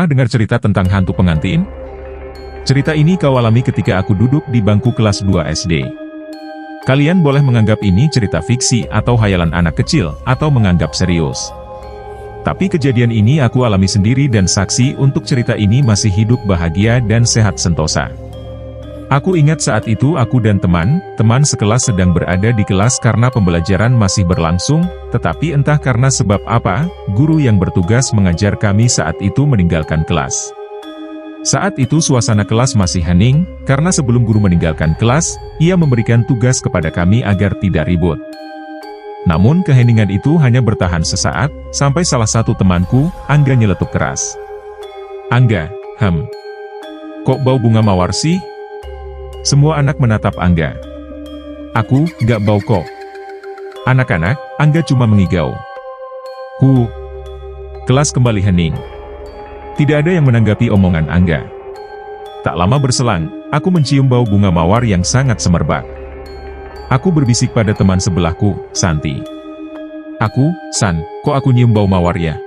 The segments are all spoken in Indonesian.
Pernah dengar cerita tentang hantu pengantin? Cerita ini kau alami ketika aku duduk di bangku kelas 2 SD. Kalian boleh menganggap ini cerita fiksi atau hayalan anak kecil, atau menganggap serius. Tapi kejadian ini aku alami sendiri dan saksi untuk cerita ini masih hidup bahagia dan sehat sentosa. Aku ingat saat itu aku dan teman sekelas sedang berada di kelas karena pembelajaran masih berlangsung, tetapi entah karena sebab apa, guru yang bertugas mengajar kami saat itu meninggalkan kelas. Saat itu suasana kelas masih hening, karena sebelum guru meninggalkan kelas, ia memberikan tugas kepada kami agar tidak ribut. Namun keheningan itu hanya bertahan sesaat, sampai salah satu temanku, Angga nyeletuk keras. "Angga, kok bau bunga mawar sih?" Semua anak menatap Angga. "Aku, nggak bau kok." "Anak-anak," Angga cuma mengigau. Kelas kembali hening. Tidak ada yang menanggapi omongan Angga. Tak lama berselang, aku mencium bau bunga mawar yang sangat semerbak. Aku berbisik pada teman sebelahku, Santi. "San, kok aku nyium bau mawar ya?"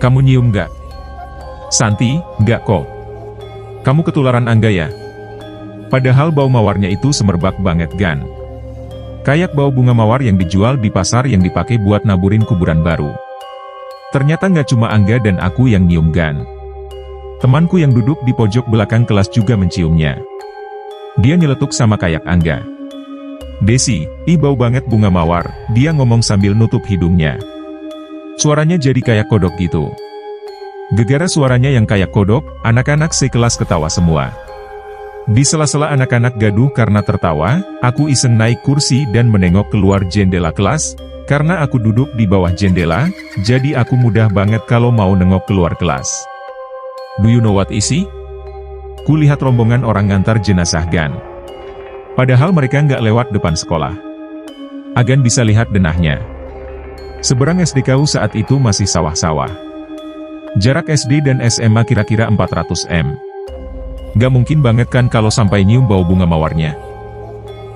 "Kamu nyium nggak?" "Santi, nggak kok." "Kamu ketularan Angga ya?" Padahal bau mawarnya itu semerbak banget gan. Kayak bau bunga mawar yang dijual di pasar yang dipakai buat naburin kuburan baru. Ternyata nggak cuma Angga dan aku yang nyium gan. Temanku yang duduk di pojok belakang kelas juga menciumnya. Dia nyeletuk sama kayak Angga. "Desi, bau banget bunga mawar," dia ngomong sambil nutup hidungnya. Suaranya jadi kayak kodok gitu. Gegara suaranya yang kayak kodok, anak-anak sekelas ketawa semua. Di sela-sela anak-anak gaduh karena tertawa, aku iseng naik kursi dan menengok keluar jendela kelas, karena aku duduk di bawah jendela, jadi aku mudah banget kalau mau nengok keluar kelas. Do you know what isi? Kulihat rombongan orang ngantar jenazah gan. Padahal mereka nggak lewat depan sekolah. Agan bisa lihat denahnya. Seberang SDKU saat itu masih sawah-sawah. Jarak SD dan SMA kira-kira 400 m. Gak mungkin banget kan kalau sampai nyium bau bunga mawarnya.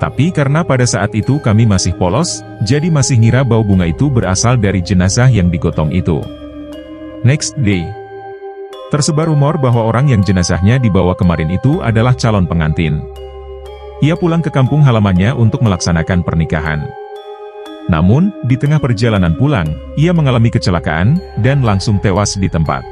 Tapi karena pada saat itu kami masih polos, jadi masih ngira bau bunga itu berasal dari jenazah yang digotong itu. Next day, tersebar rumor bahwa orang yang jenazahnya dibawa kemarin itu adalah calon pengantin. Ia pulang ke kampung halamannya untuk melaksanakan pernikahan. Namun, di tengah perjalanan pulang, ia mengalami kecelakaan, dan langsung tewas di tempat.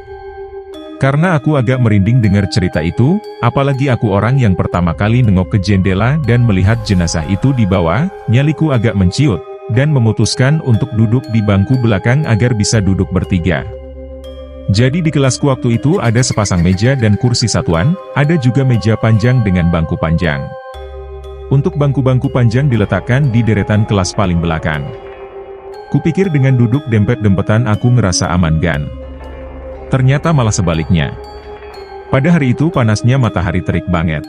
Karena aku agak merinding dengar cerita itu, apalagi aku orang yang pertama kali nengok ke jendela dan melihat jenazah itu di bawah, nyaliku agak menciut, dan memutuskan untuk duduk di bangku belakang agar bisa duduk bertiga. Jadi di kelasku waktu itu ada sepasang meja dan kursi satuan, ada juga meja panjang dengan bangku panjang. Untuk bangku-bangku panjang diletakkan di deretan kelas paling belakang. Kupikir dengan duduk dempet-dempetan aku ngerasa aman gan. Ternyata malah sebaliknya. Pada hari itu panasnya matahari terik banget.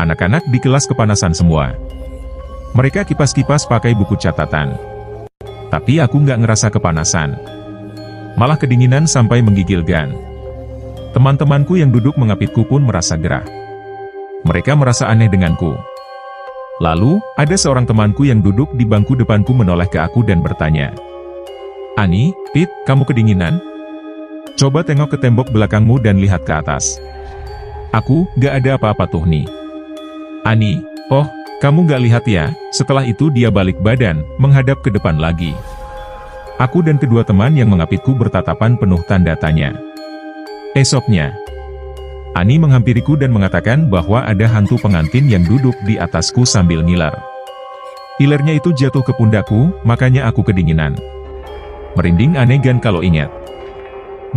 Anak-anak di kelas kepanasan semua. Mereka kipas-kipas pakai buku catatan. Tapi aku nggak ngerasa kepanasan. Malah kedinginan sampai menggigil gan. Teman-temanku yang duduk mengapitku pun merasa gerah. Mereka merasa aneh denganku. Lalu, ada seorang temanku yang duduk di bangku depanku menoleh ke aku dan bertanya. "Ani, Pit, kamu kedinginan? Coba tengok ke tembok belakangmu dan lihat ke atas." "Aku, gak ada apa-apa tuh nih." "Ani, oh, kamu gak lihat ya?" Setelah itu dia balik badan, menghadap ke depan lagi. Aku dan kedua teman yang mengapitku bertatapan penuh tanda tanya. Esoknya, Ani menghampiriku dan mengatakan bahwa ada hantu pengantin yang duduk di atasku sambil ngiler. Ilernya itu jatuh ke pundakku, makanya aku kedinginan. Merinding aneh gan kalau ingat.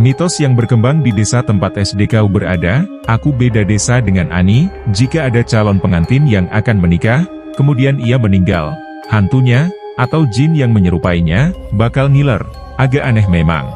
Mitos yang berkembang di desa tempat SDKU berada, aku beda desa dengan Ani, jika ada calon pengantin yang akan menikah, kemudian ia meninggal, hantunya, atau jin yang menyerupainya, bakal ngiler, agak aneh memang.